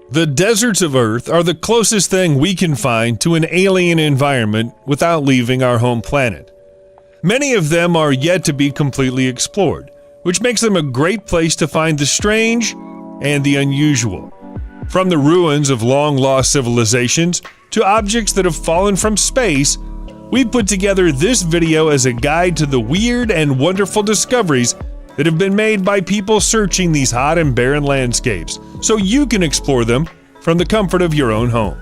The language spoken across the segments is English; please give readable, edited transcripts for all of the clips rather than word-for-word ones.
The deserts of Earth are the closest thing we can find to an alien environment without leaving our home planet. Many of them are yet to be completely explored, which makes them a great place to find the strange and the unusual. From the ruins of long-lost civilizations to objects that have fallen from space, we've put together this video as a guide to the weird and wonderful discoveries that have been made by people searching these hot and barren landscapes, so you can explore them from the comfort of your own home.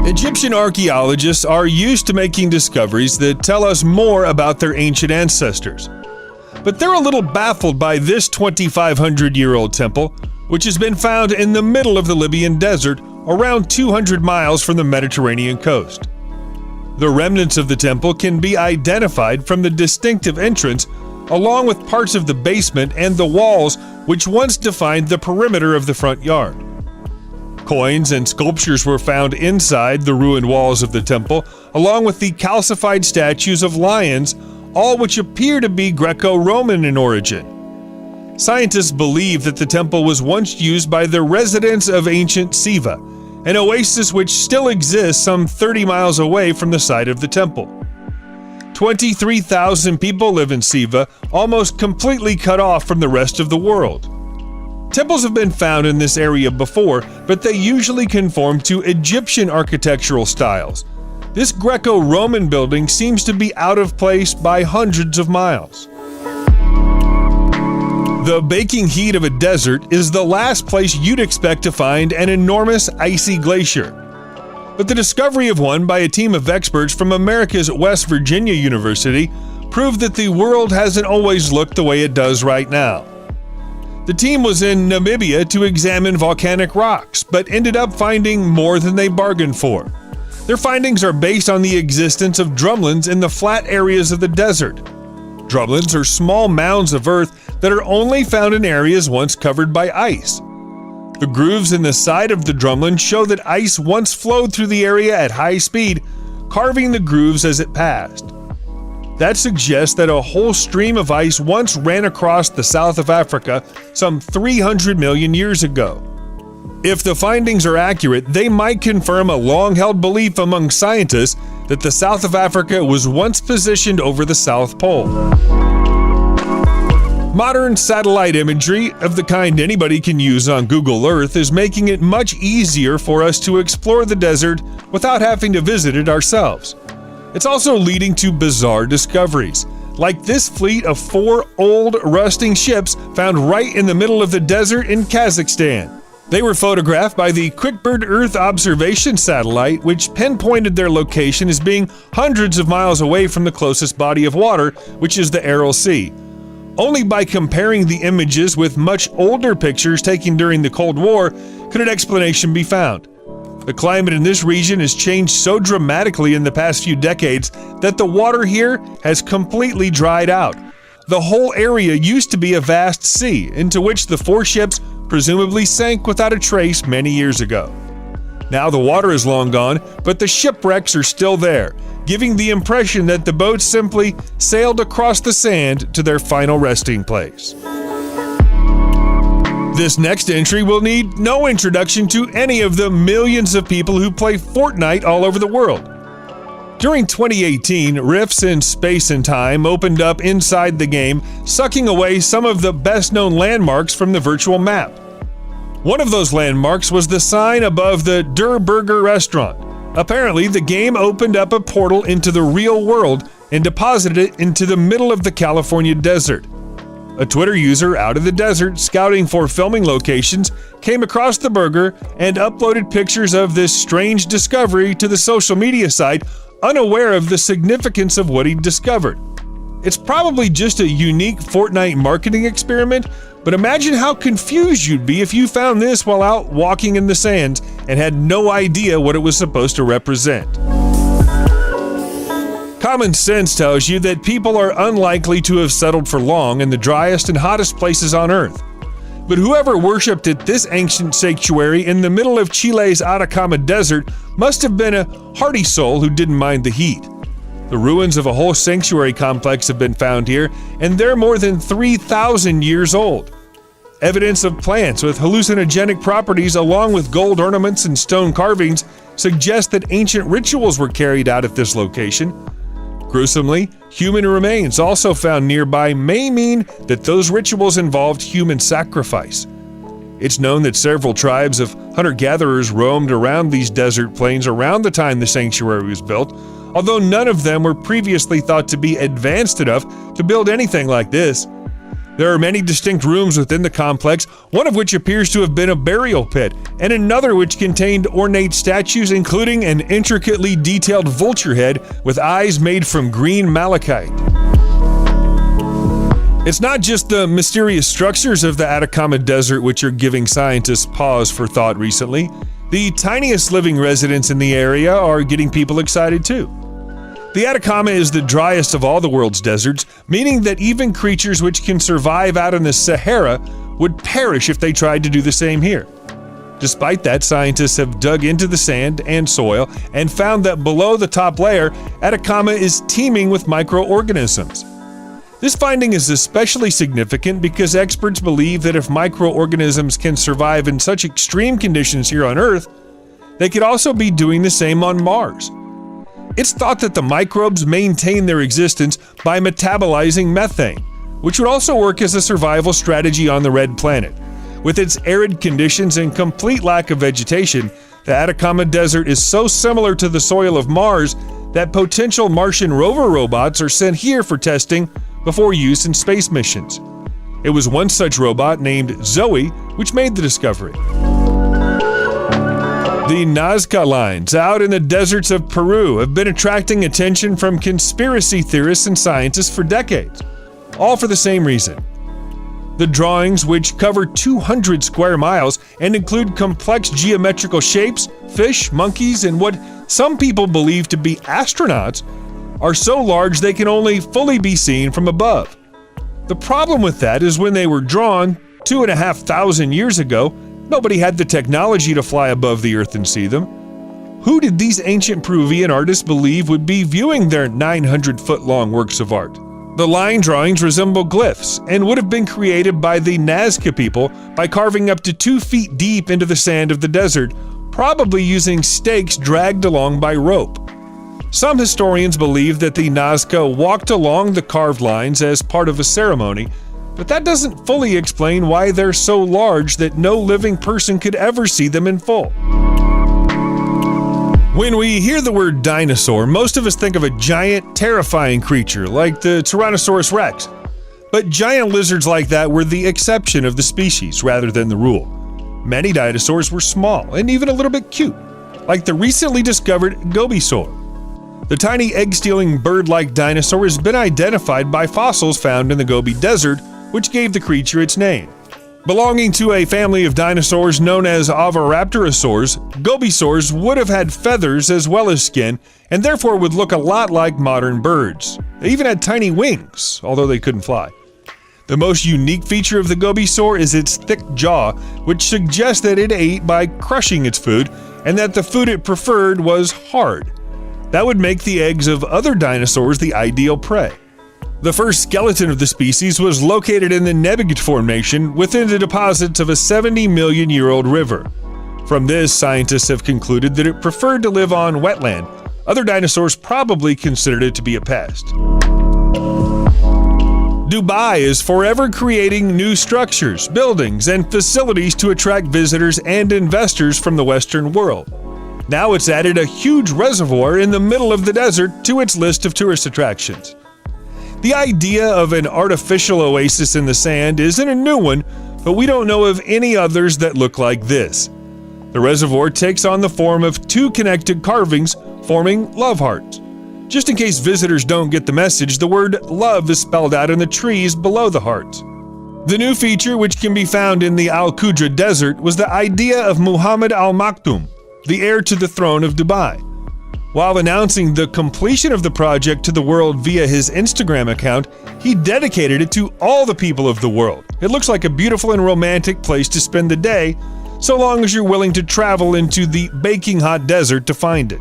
Egyptian archaeologists are used to making discoveries that tell us more about their ancient ancestors. But they're a little baffled by this 2,500-year-old temple, which has been found in the middle of the Libyan desert, around 200 miles from the Mediterranean coast. The remnants of the temple can be identified from the distinctive entrance, along with parts of the basement and the walls which once defined the perimeter of the front yard. Coins and sculptures were found inside the ruined walls of the temple, along with the calcified statues of lions, all which appear to be Greco-Roman in origin. Scientists believe that the temple was once used by the residents of ancient Siva, an oasis which still exists some 30 miles away from the site of the temple. 23,000 people live in Siva, almost completely cut off from the rest of the world. Temples have been found in this area before, but they usually conform to Egyptian architectural styles. This Greco-Roman building seems to be out of place by hundreds of miles. The baking heat of a desert is the last place you'd expect to find an enormous icy glacier. But the discovery of one by a team of experts from America's West Virginia University proved that the world hasn't always looked the way it does right now. The team was in Namibia to examine volcanic rocks, but ended up finding more than they bargained for. Their findings are based on the existence of drumlins in the flat areas of the desert. Drumlins are small mounds of earth that are only found in areas once covered by ice. The grooves in the side of the drumlin show that ice once flowed through the area at high speed, carving the grooves as it passed. That suggests that a whole stream of ice once ran across the south of Africa some 300 million years ago. If the findings are accurate, they might confirm a long-held belief among scientists that the south of Africa was once positioned over the South Pole. Modern satellite imagery, of the kind anybody can use on Google Earth, is making it much easier for us to explore the desert without having to visit it ourselves. It's also leading to bizarre discoveries, like this fleet of 4 old, rusting ships found right in the middle of the desert in Kazakhstan. They were photographed by the QuickBird Earth observation satellite, which pinpointed their location as being hundreds of miles away from the closest body of water, which is the Aral Sea. Only by comparing the images with much older pictures taken during the Cold War could an explanation be found. The climate in this region has changed so dramatically in the past few decades that the water here has completely dried out. The whole area used to be a vast sea, into which the 4 ships presumably sank without a trace many years ago. Now the water is long gone, but the shipwrecks are still there, giving the impression that the boats simply sailed across the sand to their final resting place. This next entry will need no introduction to any of the millions of people who play Fortnite all over the world. During 2018, rifts in space and time opened up inside the game, sucking away some of the best-known landmarks from the virtual map. One of those landmarks was the sign above the Der Burger restaurant. Apparently, the game opened up a portal into the real world and deposited it into the middle of the California desert. A Twitter user out in the desert scouting for filming locations came across the burger and uploaded pictures of this strange discovery to the social media site, unaware of the significance of what he'd discovered. It's probably just a unique Fortnite marketing experiment, but imagine how confused you'd be if you found this while out walking in the sands and had no idea what it was supposed to represent. Common sense tells you that people are unlikely to have settled for long in the driest and hottest places on Earth. But whoever worshipped at this ancient sanctuary in the middle of Chile's Atacama Desert must have been a hardy soul who didn't mind the heat. The ruins of a whole sanctuary complex have been found here, and they're more than 3,000 years old. Evidence of plants with hallucinogenic properties along with gold ornaments and stone carvings suggest that ancient rituals were carried out at this location. Gruesomely, human remains also found nearby may mean that those rituals involved human sacrifice. It's known that several tribes of hunter-gatherers roamed around these desert plains around the time the sanctuary was built, although none of them were previously thought to be advanced enough to build anything like this. There are many distinct rooms within the complex, one of which appears to have been a burial pit, and another which contained ornate statues including an intricately detailed vulture head with eyes made from green malachite. It's not just the mysterious structures of the Atacama Desert which are giving scientists pause for thought recently. The tiniest living residents in the area are getting people excited too. The Atacama is the driest of all the world's deserts, meaning that even creatures which can survive out in the Sahara would perish if they tried to do the same here. Despite that, scientists have dug into the sand and soil and found that below the top layer, Atacama is teeming with microorganisms. This finding is especially significant because experts believe that if microorganisms can survive in such extreme conditions here on Earth, they could also be doing the same on Mars. It's thought that the microbes maintain their existence by metabolizing methane, which would also work as a survival strategy on the Red Planet. With its arid conditions and complete lack of vegetation, the Atacama Desert is so similar to the soil of Mars that potential Martian rover robots are sent here for testing before use in space missions. It was one such robot named Zoe which made the discovery. The Nazca Lines out in the deserts of Peru have been attracting attention from conspiracy theorists and scientists for decades, all for the same reason. The drawings, which cover 200 square miles and include complex geometrical shapes, fish, monkeys, and what some people believe to be astronauts, are so large they can only fully be seen from above. The problem with that is when they were drawn 2,500 years ago, nobody had the technology to fly above the Earth and see them. Who did these ancient Peruvian artists believe would be viewing their 900-foot-long works of art? The line drawings resemble glyphs and would have been created by the Nazca people by carving up to 2 feet deep into the sand of the desert, probably using stakes dragged along by rope. Some historians believe that the Nazca walked along the carved lines as part of a ceremony, but that doesn't fully explain why they're so large that no living person could ever see them in full. When we hear the word dinosaur, most of us think of a giant, terrifying creature like the Tyrannosaurus Rex. But giant lizards like that were the exception of the species rather than the rule. Many dinosaurs were small and even a little bit cute, like the recently discovered gobisaur. The tiny egg-stealing bird-like dinosaur has been identified by fossils found in the Gobi Desert, which gave the creature its name. Belonging to a family of dinosaurs known as oviraptorosaurs, gobisaurs would have had feathers as well as skin, and therefore would look a lot like modern birds. They even had tiny wings, although they couldn't fly. The most unique feature of the gobisaur is its thick jaw, which suggests that it ate by crushing its food, and that the food it preferred was hard. That would make the eggs of other dinosaurs the ideal prey. The first skeleton of the species was located in the Nebbiget Formation within the deposits of a 70-million-year-old river. From this, scientists have concluded that it preferred to live on wetland. Other dinosaurs probably considered it to be a pest. Dubai is forever creating new structures, buildings, and facilities to attract visitors and investors from the Western world. Now it's added a huge reservoir in the middle of the desert to its list of tourist attractions. The idea of an artificial oasis in the sand isn't a new one, but we don't know of any others that look like this. The reservoir takes on the form of 2 connected carvings forming love hearts. Just in case visitors don't get the message, the word love is spelled out in the trees below the hearts. The new feature, which can be found in the Al Qudra Desert, was the idea of Muhammad Al Maktoum, the heir to the throne of Dubai. While announcing the completion of the project to the world via his Instagram account, he dedicated it to all the people of the world. It looks like a beautiful and romantic place to spend the day, so long as you're willing to travel into the baking hot desert to find it.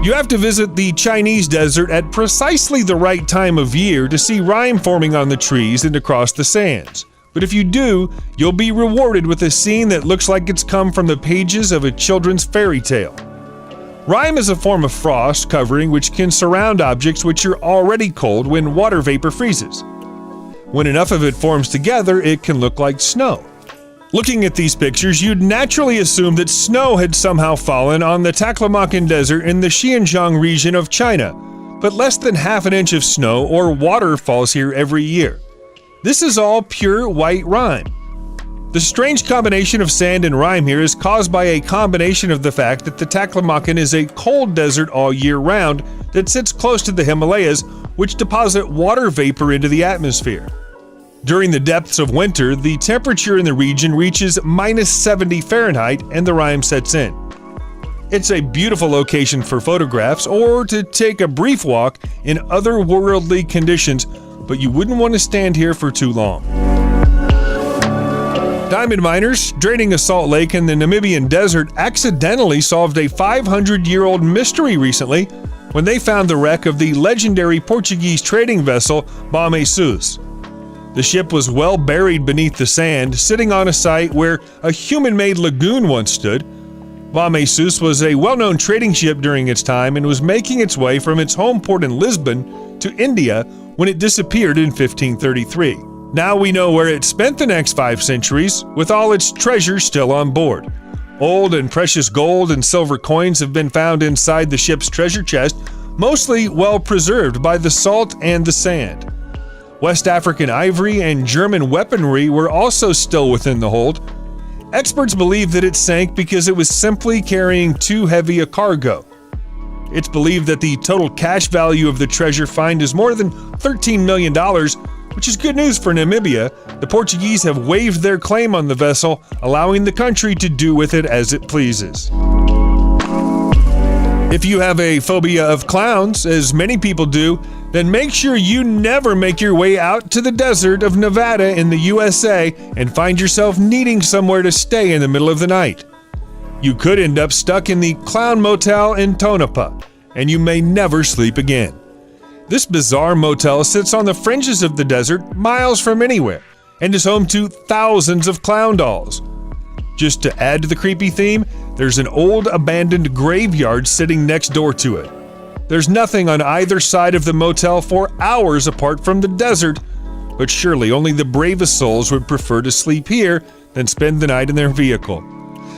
You have to visit the Chinese desert at precisely the right time of year to see rime forming on the trees and across the sands. But if you do, you'll be rewarded with a scene that looks like it's come from the pages of a children's fairy tale. Rime is a form of frost covering which can surround objects which are already cold when water vapor freezes. When enough of it forms together, it can look like snow. Looking at these pictures, you'd naturally assume that snow had somehow fallen on the Taklamakan Desert in the Xinjiang region of China, but less than half an inch of snow or water falls here every year. This is all pure white rime. The strange combination of sand and rime here is caused by a combination of the fact that the Taklamakan is a cold desert all year round that sits close to the Himalayas, which deposit water vapor into the atmosphere. During the depths of winter, the temperature in the region reaches -70 Fahrenheit and the rime sets in. It's a beautiful location for photographs or to take a brief walk in otherworldly conditions, but you wouldn't want to stand here for too long. Diamond miners draining a salt lake in the Namibian desert accidentally solved a 500-year-old mystery recently when they found the wreck of the legendary Portuguese trading vessel oasis. The ship was well buried beneath the sand, sitting on a site where a human-made lagoon once stood. Oasis was a well-known trading ship during its time and was making its way from its home port in Lisbon to India when it disappeared in 1533. Now we know where it spent the next 5 centuries, with all its treasures still on board. Old and precious gold and silver coins have been found inside the ship's treasure chest, mostly well preserved by the salt and the sand. West African ivory and German weaponry were also still within the hold. Experts believe that it sank because it was simply carrying too heavy a cargo. It's believed that the total cash value of the treasure find is more than $13 million, which is good news for Namibia. The Portuguese have waived their claim on the vessel, allowing the country to do with it as it pleases. If you have a phobia of clowns, as many people do, then make sure you never make your way out to the desert of Nevada in the USA and find yourself needing somewhere to stay in the middle of the night. You could end up stuck in the Clown Motel in Tonopah, and you may never sleep again. This bizarre motel sits on the fringes of the desert, miles from anywhere, and is home to thousands of clown dolls. Just to add to the creepy theme, there's an old abandoned graveyard sitting next door to it. There's nothing on either side of the motel for hours apart from the desert, but surely only the bravest souls would prefer to sleep here than spend the night in their vehicle.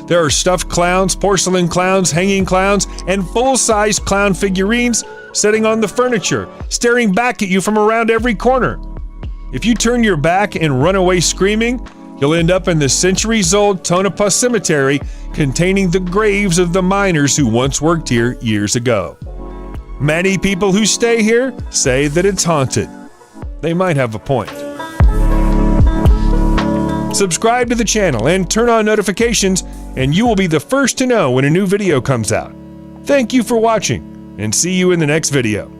There are stuffed clowns, porcelain clowns, hanging clowns, and full-size clown figurines sitting on the furniture, staring back at you from around every corner. If you turn your back and run away screaming, you'll end up in the centuries-old Tonopah Cemetery containing the graves of the miners who once worked here years ago. Many people who stay here say that it's haunted. They might have a point. Subscribe to the channel and turn on notifications, and you will be the first to know when a new video comes out. Thank you for watching, and see you in the next video.